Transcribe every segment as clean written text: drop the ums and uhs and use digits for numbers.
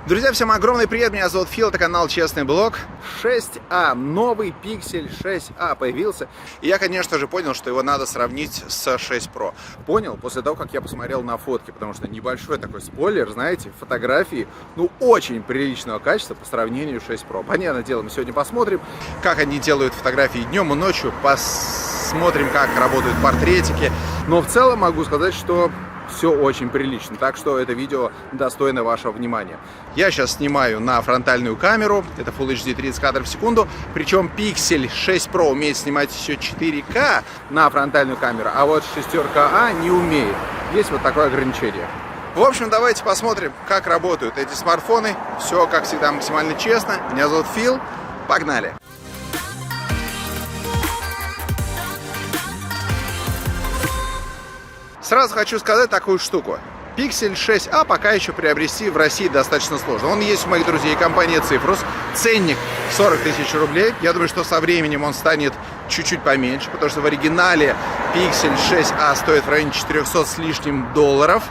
Друзья, всем огромный привет, меня зовут Фил, это канал Честный Блог. 6А, новый Pixel 6A появился. И я, конечно же, понял, что его надо сравнить с 6 Pro. Понял после того, как я посмотрел на фотки, потому что небольшой такой спойлер, знаете, фотографии, очень приличного качества по сравнению с 6 Pro. Понятное дело, мы сегодня посмотрим, как они делают фотографии днем и ночью, посмотрим, как работают портретики. Но в целом могу сказать, что все очень прилично, так что это видео достойно вашего внимания. Я сейчас снимаю на фронтальную камеру, это Full HD 30 кадров в секунду, причем Pixel 6 Pro умеет снимать еще 4К на фронтальную камеру, а вот 6А не умеет. Есть вот такое ограничение. В общем, давайте посмотрим, как работают эти смартфоны. Все, как всегда, максимально честно. Меня зовут Фил. Погнали! Сразу хочу сказать такую штуку. Pixel 6A пока еще приобрести в России достаточно сложно. Он есть у моих друзей компании Cyprus. Ценник 40 тысяч рублей. Я думаю, что со временем он станет чуть-чуть поменьше, потому что в оригинале Pixel 6A стоит в районе 400 с лишним долларов.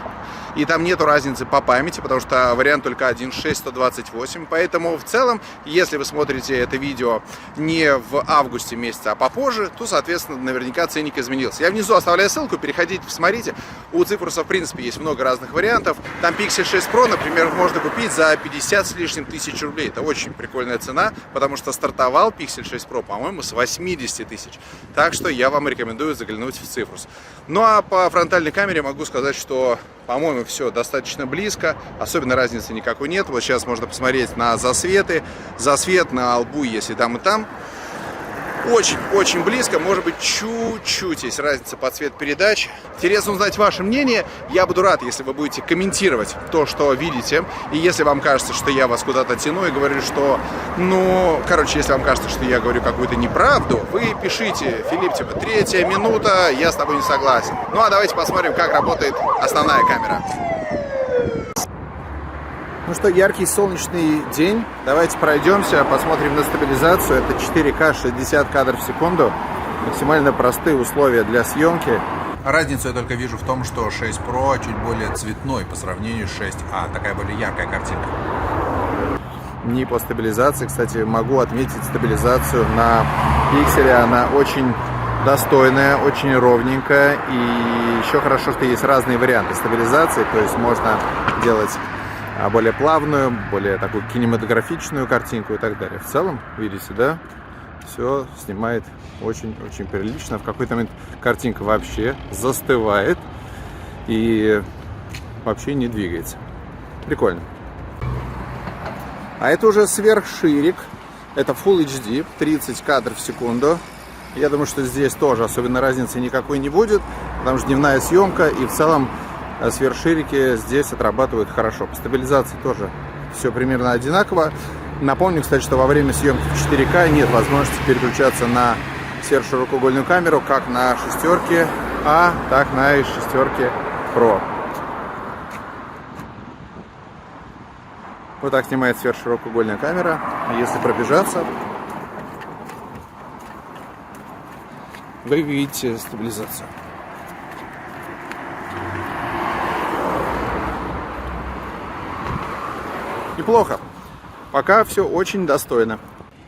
И там нету разницы по памяти, потому что вариант только один, 128. Поэтому в целом, если вы смотрите это видео не в августе месяце, а попозже, то, соответственно, наверняка ценник изменился. Я внизу оставляю ссылку, переходите, посмотрите. У Cyprus, в принципе, есть много разных вариантов. Там Pixel 6 Pro, например, можно купить за 50 с лишним тысяч рублей. Это очень прикольная цена, потому что стартовал Pixel 6 Pro, по-моему, с 80 тысяч. Так что я вам рекомендую заглянуть в Cyprus. Ну а по фронтальной камере могу сказать, что, по-моему, все достаточно близко, особенно разницы никакой нет. Вот сейчас можно посмотреть на засветы, засвет на лбу, если там и там. Очень близко, может быть, чуть-чуть есть разница по цвету передач. Интересно узнать ваше мнение. Я буду рад, если вы будете комментировать то, что видите. И если вам кажется, что я вас куда-то тяну и говорю, что, если вам кажется, что я говорю какую-то неправду, вы пишите, Филипп, типа, 3-я минута, я с тобой не согласен. Ну а давайте посмотрим, как работает основная камера. Ну что, яркий солнечный день. Давайте пройдемся, посмотрим на стабилизацию. Это 4К 60 кадров в секунду. Максимально простые условия для съемки. Разницу я только вижу в том, что 6 Pro чуть более цветной по сравнению с 6А. Такая более яркая картинка. Не по стабилизации, кстати, могу отметить стабилизацию на пикселе. Она очень достойная, очень ровненькая. И еще хорошо, что есть разные варианты стабилизации. То есть можно делать более плавную, более такую кинематографичную картинку и так далее. В целом, видите, да, все снимает очень прилично. В какой-то момент картинка вообще застывает и вообще не двигается. Прикольно. А это уже сверхширик. Это Full HD, 30 кадров в секунду. Я думаю, что здесь тоже особенно разницы никакой не будет, потому что дневная съемка и в целом сверхширики здесь отрабатывают хорошо. По стабилизации тоже все примерно одинаково. Напомню, кстати, что во время съемки в 4К нет возможности переключаться на сверхширокоугольную камеру как на 6, так на 6 Pro. Вот так снимает сверхширокоугольная камера. Если пробежаться, вы видите стабилизацию. Неплохо. Пока все очень достойно.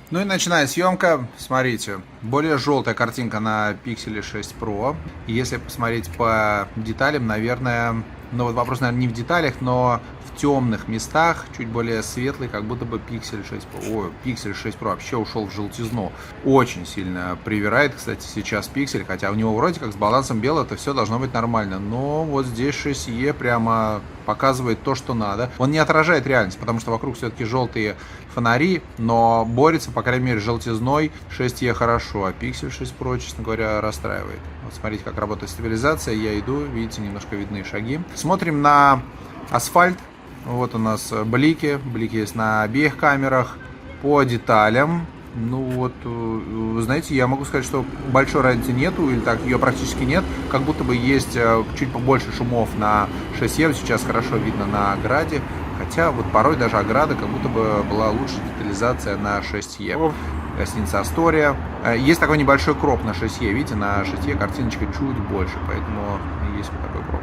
Ну и начиная съемка, смотрите, более желтая картинка на Pixel 6 Pro. И если посмотреть по деталям, наверное, вопрос, наверное, не в деталях, но в темных местах, чуть более светлый, как будто бы Pixel 6 Pro. Pixel 6 Pro вообще ушел в желтизну. Очень сильно привирает, кстати, сейчас Pixel, хотя у него вроде как с балансом белого это все должно быть нормально. Но вот здесь 6E прямо показывает то, что надо. Он не отражает реальность, потому что вокруг все-таки желтые фонари, но борется, по крайней мере, желтизной. 6E хорошо, а Pixel 6 Pro, честно говоря, расстраивает. Вот смотрите, как работает стабилизация. Я иду, видите, немножко видны шаги. Смотрим на асфальт. Вот у нас блики есть на обеих камерах. По деталям, вы знаете, я могу сказать, что большой разницы нету, или так, ее практически нет. Как будто бы есть чуть побольше шумов на 6E, сейчас хорошо видно на ограде. Хотя вот порой даже ограда как будто бы была лучше детализация на 6E. Гостиница Астория. Есть такой небольшой кроп на 6E, видите, на 6E картиночка чуть больше, поэтому есть вот такой кроп.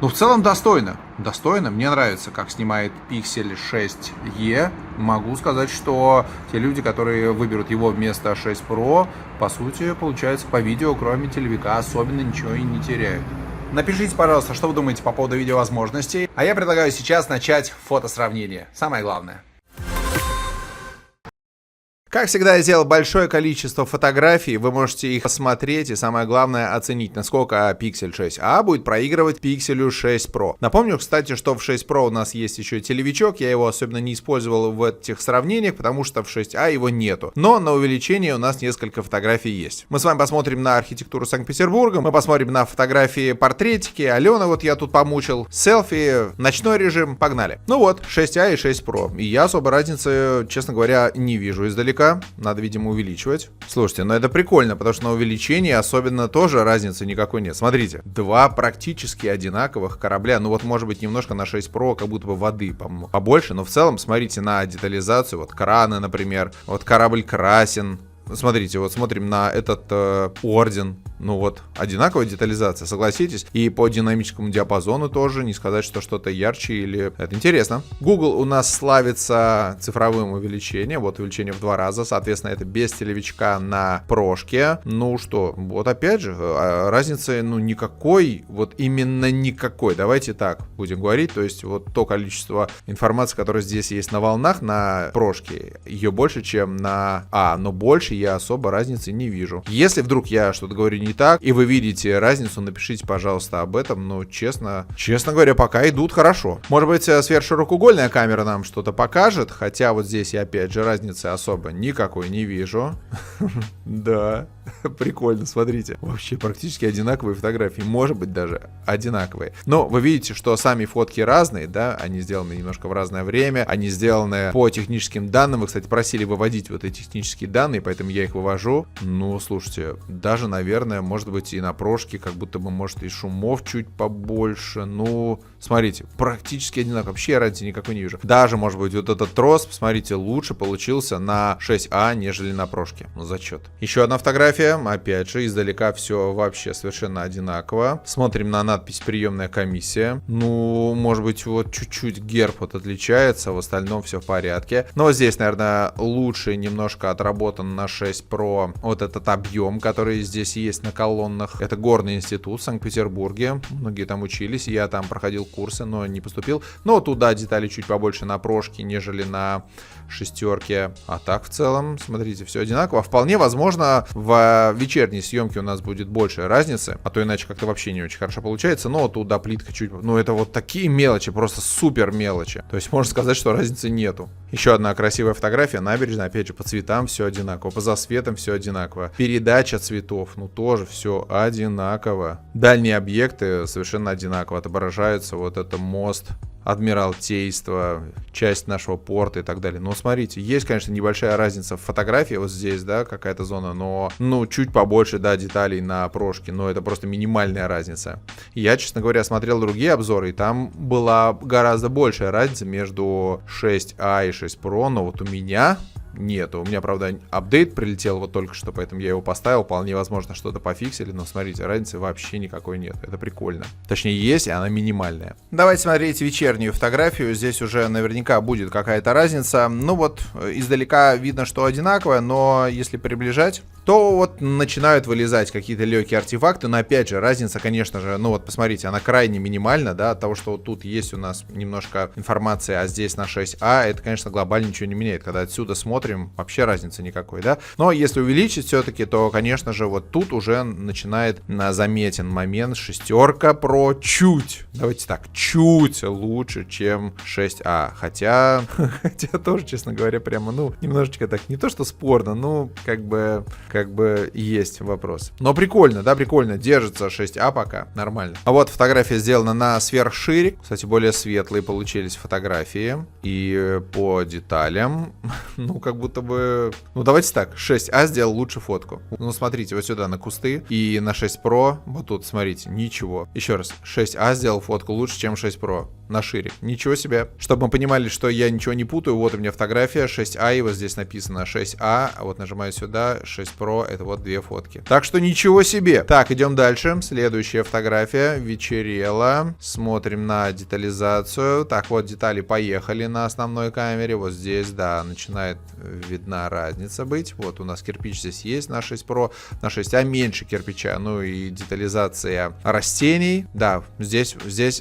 Ну, в целом достойно. Достойно. Мне нравится, как снимает Pixel 6e. Могу сказать, что те люди, которые выберут его вместо 6 Pro, по сути, получается, по видео, кроме телевика, особенно ничего и не теряют. Напишите, пожалуйста, что вы думаете по поводу видеовозможностей. А я предлагаю сейчас начать фотосравнение. Самое главное. Как всегда, я сделал большое количество фотографий, вы можете их посмотреть и, самое главное, оценить, насколько Pixel 6a будет проигрывать Pixel 6 Pro. Напомню, кстати, что в 6 Pro у нас есть еще телевичок, я его особенно не использовал в этих сравнениях, потому что в 6a его нету. Но на увеличение у нас несколько фотографий есть. Мы с вами посмотрим на архитектуру Санкт-Петербурга, мы посмотрим на фотографии, портретики, Алена вот я тут помучил, селфи, ночной режим, погнали. Ну вот, 6a и 6 Pro, и я особо разницы, честно говоря, не вижу издалека. Надо, видимо, увеличивать. Слушайте, ну это прикольно, потому что на увеличении особенно тоже разницы никакой нет. Смотрите, два практически одинаковых корабля. Ну вот, может быть, немножко на 6 Pro как будто бы воды побольше, но в целом, смотрите на детализацию. Вот краны, например. Вот корабль красен. Смотрите, вот смотрим на этот орден. Ну вот, одинаковая детализация, согласитесь. И по динамическому диапазону тоже, не сказать, что что-то ярче или... Это интересно. Google у нас славится цифровым увеличением. Вот увеличение в 2 раза. Соответственно, это без телевичка на прошке. Ну что, вот опять же, разницы, ну, никакой. Вот именно никакой. Давайте так будем говорить. То есть, вот то количество информации, которое здесь есть на волнах, на прошке, ее больше, чем на но больше я особо разницы не вижу. Если вдруг я что-то говорю не так, и вы видите разницу, напишите, пожалуйста, об этом. Но честно говоря, пока идут хорошо. Может быть, сверхширокоугольная камера нам что-то покажет, хотя вот здесь я опять же разницы особо никакой не вижу. Да, прикольно, смотрите. Вообще практически одинаковые фотографии, может быть даже одинаковые. Но вы видите, что сами фотки разные, да, они сделаны немножко в разное время, они сделаны по техническим данным. Вы, кстати, просили выводить вот эти технические данные, поэтому я их вывожу. Ну, слушайте, даже, наверное, может быть и на прошке, как будто бы, может, и шумов чуть побольше. Ну, смотрите, практически одинаково. Вообще разницы никакой не вижу. Даже, может быть, вот этот трос, посмотрите, лучше получился на 6a, нежели на прошке. Ну, зачет. Еще одна фотография. Опять же, издалека все вообще совершенно одинаково. Смотрим на надпись «Приемная комиссия». Ну, может быть, вот чуть-чуть герб вот отличается, в остальном все в порядке. Но здесь, наверное, лучше немножко отработан на 6 Pro вот этот объем, который здесь есть на колоннах. Это Горный институт в Санкт-Петербурге. Многие там учились, я там проходил курсы, но не поступил. Но туда детали чуть побольше на прошке, нежели на шестерке. А так в целом, смотрите, все одинаково. Вполне возможно, в вечерней съемке у нас будет больше разницы, а то иначе как-то вообще не очень хорошо получается. Но туда плитка чуть... Ну, это вот такие мелочи, просто супер мелочи. То есть можно сказать, что разницы нету. Еще одна красивая фотография. Набережная, опять же, по цветам все одинаково, по засветам все одинаково. Передача цветов, ну, тоже все одинаково. Дальние объекты совершенно одинаково отображаются. Вот это мост Адмиралтейство, часть нашего порта и так далее. Но смотрите, есть, конечно, небольшая разница в фотографии вот здесь, да, какая-то зона, но, ну, чуть побольше, да, деталей на прошке, но это просто минимальная разница. Я, честно говоря, смотрел другие обзоры, и там была гораздо большая разница между 6a и 6 Pro, но вот у меня... Нет, у меня, правда, апдейт прилетел вот только что, поэтому я его поставил. Вполне возможно, что-то пофиксили, но смотрите, разницы вообще никакой нет. Это прикольно. Точнее, есть, и она минимальная. Давайте смотреть вечернюю фотографию. Здесь уже наверняка будет какая-то разница. Ну вот, издалека видно, что одинаково, но если приближать, то вот начинают вылезать какие-то легкие артефакты. Но опять же, разница, конечно же, ну вот посмотрите, она крайне минимальна, да, от того, что вот тут есть у нас немножко информации, а здесь на 6а, это, конечно, глобально ничего не меняет. Когда отсюда смотрим, вообще разницы никакой, да. Но если увеличить все-таки, то, конечно же, вот тут уже начинает заметен момент. Шестерка Pro чуть, давайте так, чуть лучше, чем 6а. Хотя тоже, честно говоря, прямо, ну, немножечко так, не то что спорно, ну, как бы есть вопрос. Но прикольно, да, прикольно. Держится 6а пока, нормально. А вот фотография сделана на сверхшире. Кстати, более светлые получились фотографии. И по деталям, ну, как как будто бы... Ну, давайте так, 6А сделал лучше фотку. Ну, смотрите, вот сюда на кусты и на 6 Pro, вот тут, смотрите, ничего. Еще раз, 6А сделал фотку лучше, чем 6 Pro. На шире. Ничего себе. Чтобы мы понимали, что я ничего не путаю, вот у меня фотография 6А, и вот здесь написано 6А, а вот нажимаю сюда, 6 Pro, это вот две фотки. Так что ничего себе. Так, идем дальше. Следующая фотография. Вечерело. Смотрим на детализацию. Так, вот детали поехали на основной камере. Вот здесь, да, начинает видна разница быть. Вот у нас кирпич здесь есть на 6 Pro, на 6А меньше кирпича. Ну и детализация растений. Да, здесь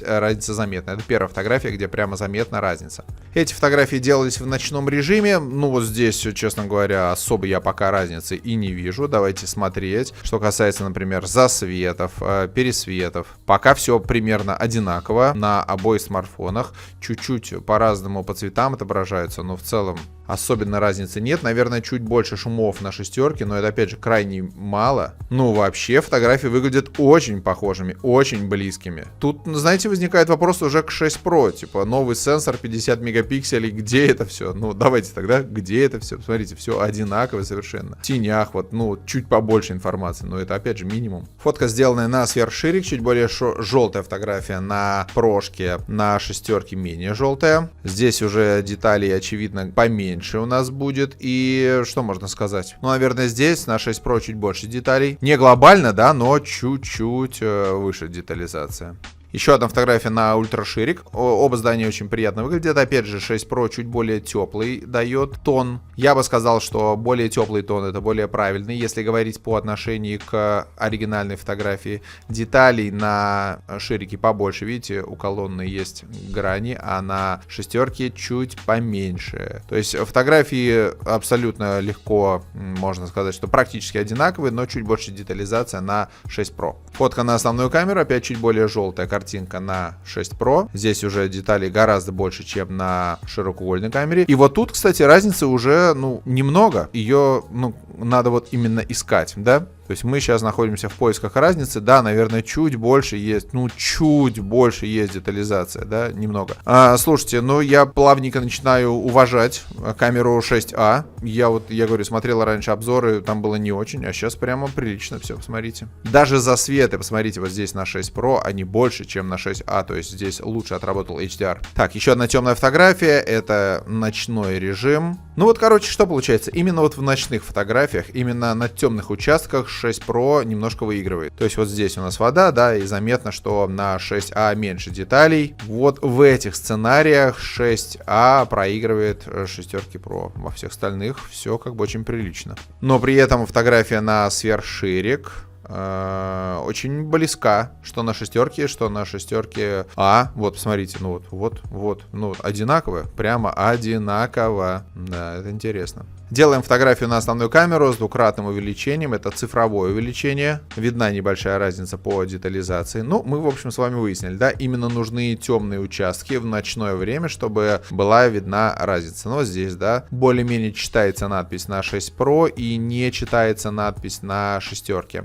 разница заметна. Это первая фотография, где прямо заметна разница. Эти фотографии делались в ночном режиме. Ну вот здесь, честно говоря, особо я пока разницы и не вижу. Давайте смотреть. Что касается, например, засветов, пересветов. Пока все примерно одинаково на обоих смартфонах. Чуть-чуть по-разному по цветам отображаются, но в целом особенно разницы нет. Наверное, чуть больше шумов на шестерке, но это, опять же, крайне мало. Ну, вообще, фотографии выглядят очень похожими, очень близкими. Тут, знаете, возникает вопрос уже к 6 Pro. Типа, новый сенсор 50 мегапикселей, где это все? Ну, давайте тогда, где это все? Смотрите, все одинаково совершенно. В тенях, вот, ну, чуть побольше информации, но это, опять же, минимум. Фотка, сделанная на сверхширик, чуть более желтая фотография на прошке, на шестерке менее желтая. Здесь уже деталей, очевидно, поменьше у нас будет. И что можно сказать? Ну, наверное, здесь на 6 Pro чуть больше деталей. Не глобально, да, но чуть-чуть выше детализация. Еще одна фотография на ультраширик. Оба здания очень приятно выглядят. Опять же, 6 Pro чуть более теплый дает тон. Я бы сказал, что более теплый тон — это более правильный, если говорить по отношению к оригинальной фотографии. Деталей на ширике побольше. Видите, у колонны есть грани, а на шестерке чуть поменьше. То есть фотографии абсолютно легко, можно сказать, что практически одинаковые, но чуть больше детализация на 6 Pro. Фотка на основную камеру опять чуть более желтая. Картинка на 6 Pro. Здесь уже деталей гораздо больше, чем на широкоугольной камере. И вот тут, кстати, разницы уже, ну, немного. Ее, ну, надо вот именно искать, да? То есть мы сейчас находимся в поисках разницы. Да, наверное, чуть больше есть, ну, чуть больше есть детализация, да, немного. Слушайте, ну, я плавненько начинаю уважать камеру 6А. Я говорю, смотрел раньше обзоры, там было не очень, а сейчас прямо прилично все, посмотрите. Даже засветы, посмотрите, вот здесь на 6 Pro, они больше, чем на 6А, то есть здесь лучше отработал HDR. Так, еще одна темная фотография, это ночной режим. Ну вот, короче, что получается? Именно вот в ночных фотографиях, именно на темных участках 6 Pro немножко выигрывает. То есть вот здесь у нас вода, да, и заметно, что на 6А меньше деталей. Вот в этих сценариях 6А проигрывает шестерки Pro. Во всех остальных все как бы очень прилично. Но при этом фотография на сверхширик очень близка, что на шестерке, что на шестерке А. Вот, посмотрите, ну вот, ну одинаково, прямо одинаково. Да, это интересно. Делаем фотографию на основную камеру с двукратным увеличением. Это цифровое увеличение. Видна небольшая разница по детализации. Ну, мы, в общем, с вами выяснили, да, именно нужны темные участки в ночное время, чтобы была видна разница. Но здесь, да, более-менее читается надпись на 6 Pro и не читается надпись на шестерке.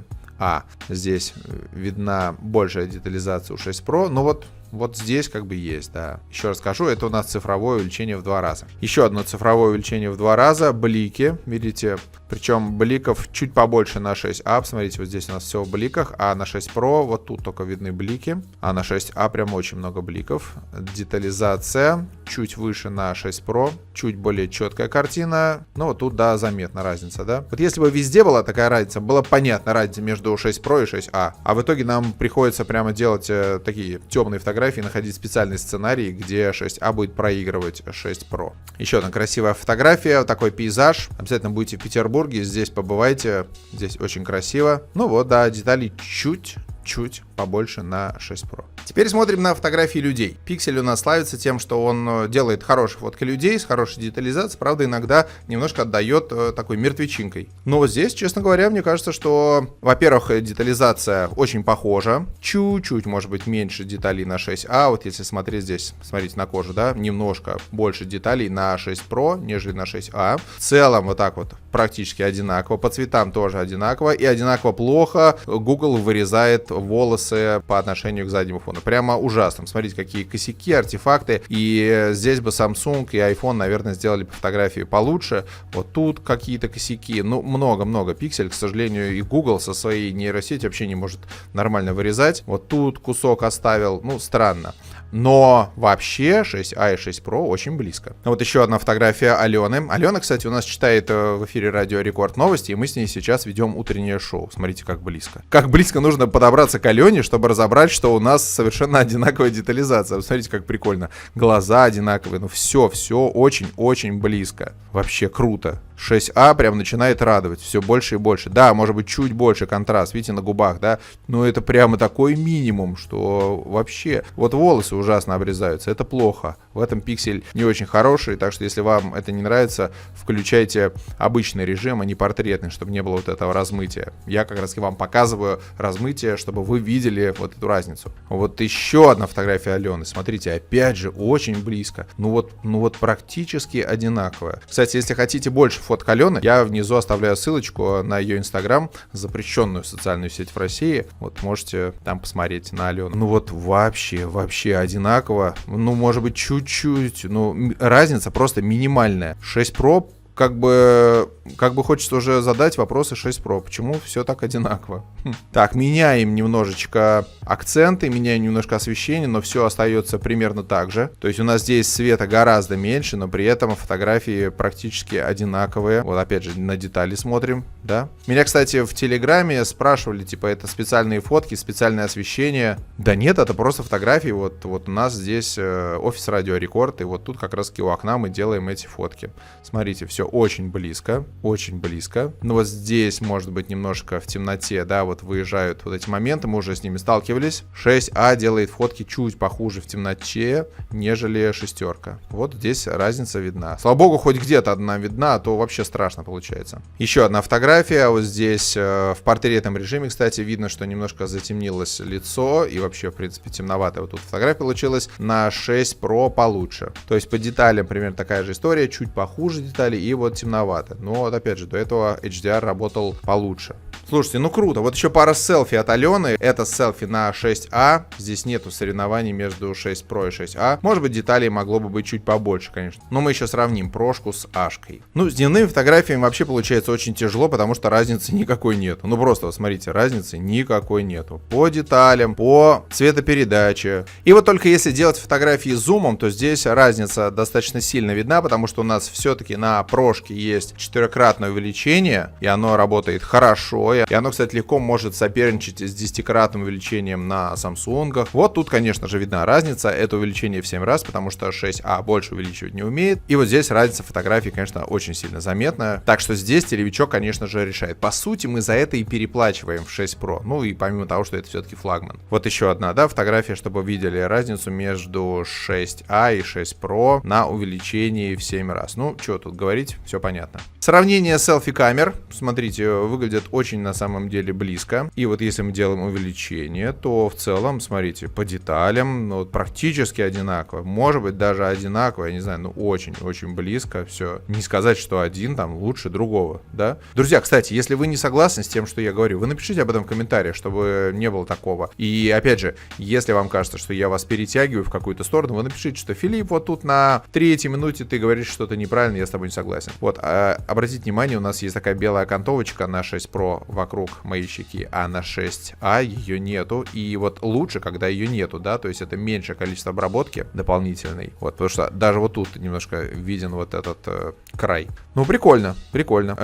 Здесь видна большая детализация у 6 Pro. Но вот здесь как бы есть, да. Еще раз скажу, это у нас цифровое увеличение в 2 раза. Еще одно цифровое увеличение в 2 раза. Блики, видите, причем бликов чуть побольше на 6А. Посмотрите, вот здесь у нас все в бликах, а на 6 Pro вот тут только видны блики, а на 6А прям очень много бликов. Детализация чуть выше на 6 Pro, чуть более четкая картина. Ну вот тут, да, заметна разница, да. Вот если бы везде была такая разница, было понятно разница между 6 Pro и 6А. А в итоге нам приходится прямо делать такие темные фотографии, находить специальный сценарий, где 6А будет проигрывать 6 Pro. Еще одна красивая фотография, такой пейзаж. Обязательно будете в Петербурге, здесь побывайте, здесь очень красиво. Ну вот, да, деталей чуть побольше на 6 Pro. Теперь смотрим на фотографии людей. Пиксель у нас славится тем, что он делает хорошие фотки людей с хорошей детализацией, правда, иногда немножко отдает такой мертвечинкой. Но здесь, честно говоря, мне кажется, что, во-первых, детализация очень похожа. Чуть-чуть, может быть, меньше деталей на 6А. Вот если смотреть здесь, смотрите на кожу, да, немножко больше деталей на 6 Pro, нежели на 6А. В целом, вот так вот, практически одинаково. По цветам тоже одинаково. И одинаково плохо Google вырезает волосы волосы по отношению к заднему фону. Прямо ужасно. Смотрите, какие косяки, артефакты. И здесь бы Samsung и iPhone, наверное, сделали бы фотографии получше. Вот тут какие-то косяки. Ну, много-много пикселей. К сожалению, и Google со своей нейросетью вообще не может нормально вырезать. Вот тут кусок оставил. Ну, странно. Но вообще 6a и 6 Pro очень близко. Вот еще одна фотография Алены. Алена, кстати, у нас читает в эфире Радио Рекорд новости, и мы с ней сейчас ведем утреннее шоу. Смотрите, как близко. Как близко нужно подобраться к Алене, чтобы разобрать, что у нас совершенно одинаковая детализация. Смотрите, как прикольно. Глаза одинаковые. Ну все очень-очень близко. Вообще круто. 6а прям начинает радовать все больше и больше. Да, может быть, чуть больше контраст, видите, на губах, да, но это прямо такой минимум, что вообще... Вот волосы ужасно обрезаются, это плохо. В этом пиксель не очень хороший, так что если вам это не нравится, включайте обычный режим, а не портретный, чтобы не было вот этого размытия. Я как раз и вам показываю размытие, чтобы вы видели вот эту разницу. Вот еще одна фотография Алены, смотрите, опять же, очень близко. Ну вот практически одинаковая. Кстати, если хотите больше фоток Алены, я внизу оставляю ссылочку на ее инстаграм, запрещенную социальную сеть в России. Вот можете там посмотреть на Алену. Ну вот вообще одинаково. Ну, может быть, чуть-чуть. Ну, разница просто минимальная. 6 Pro как бы хочется уже задать вопросы 6 Pro. Почему все так одинаково? Так, меняем немножечко акценты, меняем немножко освещение, но все остается примерно так же. То есть у нас здесь света гораздо меньше, но при этом фотографии практически одинаковые. Вот опять же на детали смотрим, да? Меня, кстати, в Телеграме спрашивали, типа, это специальные фотки, специальное освещение. Да нет, это просто фотографии. Вот у нас здесь офис Радио Рекорд, и вот тут как раз-таки у окна мы делаем эти фотки. Смотрите, все очень близко. Но вот здесь, может быть, немножко в темноте, да, вот выезжают вот эти моменты, мы уже с ними сталкивались. 6а делает фотки чуть похуже в темноте, нежели 6. Вот здесь разница видна. Слава богу, хоть где-то одна видна, а то вообще страшно получается. Еще одна фотография. Вот здесь в портретном режиме, кстати, видно, что немножко затемнилось лицо, и вообще, в принципе, темноватая вот тут фотография получилась. На 6 Pro получше. То есть по деталям примерно такая же история, чуть похуже детали и вот темновато. Но вот опять же, до этого HDR работал получше. Слушайте, ну круто. Вот еще пара селфи от Алены. Это селфи на 6а. Здесь нету соревнований между 6 Pro и 6а. Может быть, деталей могло бы быть чуть побольше, конечно. Но мы еще сравним прошку с ашкой. Ну, с дневными фотографиями вообще получается очень тяжело, потому что разницы никакой нет. Ну, просто вот смотрите, разницы никакой нету. По деталям, по цветопередаче. И вот только если делать фотографии зумом, то здесь разница достаточно сильно видна, потому что у нас все-таки на прошке есть 4-кратное увеличение, и оно работает хорошо. И оно, кстати, легко может соперничать с 10-кратным увеличением на Samsung. Вот тут, конечно же, видна разница. Это увеличение в 7 раз, потому что 6а больше увеличивать не умеет. И вот здесь разница фотографий, конечно, очень сильно заметная. Так что здесь телевичок, конечно же, решает. По сути, мы за это и переплачиваем в 6 Pro. Ну и помимо того, что это все-таки флагман. Вот еще одна, да, фотография, чтобы вы видели разницу между 6а и 6 Pro на увеличении в 7 раз. Ну, что тут говорить, все понятно. Сравнение селфи-камер. Смотрите, выглядит очень на самом деле близко. И вот если мы делаем увеличение, то в целом, смотрите, по деталям, ну, вот практически одинаково. Может быть, даже одинаково, я не знаю, ну очень-очень близко все. Не сказать, что один там лучше другого, да? Друзья, кстати, если вы не согласны с тем, что я говорю, вы напишите об этом в комментариях, чтобы не было такого. И опять же, если вам кажется, что я вас перетягиваю в какую-то сторону, вы напишите, что Филипп, вот тут на 3-й минуте ты говоришь что-то неправильно, я с тобой не согласен. Вот, обратите внимание, у нас есть такая белая окантовочка на 6 Pro вокруг моей щеки, а на 6а ее нету. И вот лучше, когда ее нету, да, то есть это меньшее количество обработки дополнительной. Вот, потому что даже вот тут немножко виден вот этот край. Ну, прикольно.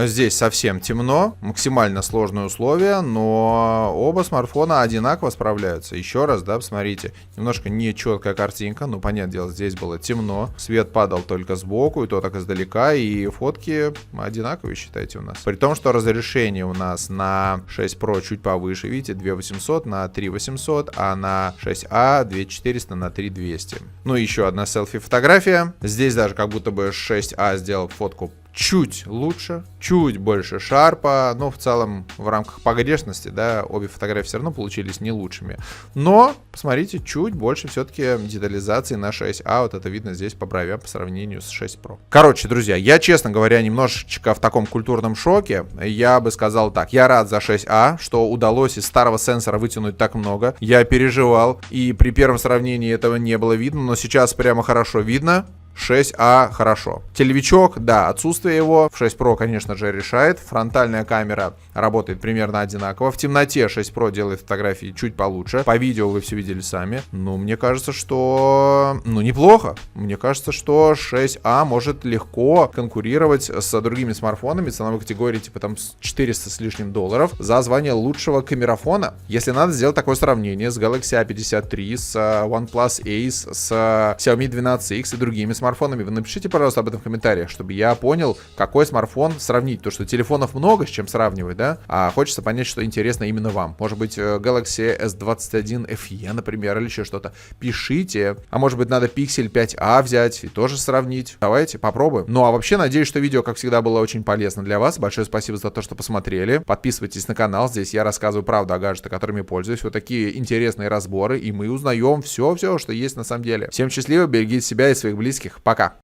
Здесь совсем темно, максимально сложные условия, но оба смартфона одинаково справляются. Еще раз, да, посмотрите, немножко нечеткая картинка, ну, понятное дело, здесь было темно, свет падал только сбоку, и то так издалека, и фотки одинаковые, считайте, у нас. При том, что разрешение у нас на 6 Pro чуть повыше, видите, 2800 на 3800, а на 6a 2400 на 3200. Ну, еще одна селфи-фотография. Здесь даже как будто бы 6а сделал фотку чуть лучше, чуть больше шарпа, но в целом в рамках погрешности, да, обе фотографии все равно получились не лучшими. Но, посмотрите, чуть больше все-таки детализации на 6А, вот это видно здесь по бровям по сравнению с 6 Pro. Короче, друзья, я, честно говоря, немножечко в таком культурном шоке. Я бы сказал так, я рад за 6А, что удалось из старого сенсора вытянуть так много. Я переживал, и при первом сравнении этого не было видно, но сейчас прямо хорошо видно. 6А хорошо. Телевичок, да, отсутствие его в 6 Pro, конечно же, решает. Фронтальная камера работает примерно одинаково. В темноте 6 Pro делает фотографии чуть получше. По видео вы все видели сами. Ну, мне кажется, что... Ну, неплохо. Мне кажется, что 6А может легко конкурировать с другими смартфонами ценовой категории, типа там 400 с лишним долларов за звание лучшего камерафона. Если надо сделать такое сравнение с Galaxy A53, с OnePlus Ace, с Xiaomi 12X и другими смартфонами, вы напишите, пожалуйста, об этом в комментариях, чтобы я понял, какой смартфон сравнить. То, что телефонов много, с чем сравнивать, да? А хочется понять, что интересно именно вам. Может быть, Galaxy S21 FE, например, или еще что-то. Пишите. А может быть, надо Pixel 5a взять и тоже сравнить. Давайте попробуем. Ну, а вообще, надеюсь, что видео, как всегда, было очень полезно для вас. Большое спасибо за то, что посмотрели. Подписывайтесь на канал. Здесь я рассказываю правду о гаджетах, которыми пользуюсь. Вот такие интересные разборы. И мы узнаем все, что есть на самом деле. Всем счастливо, берегите себя и своих близких. Пока.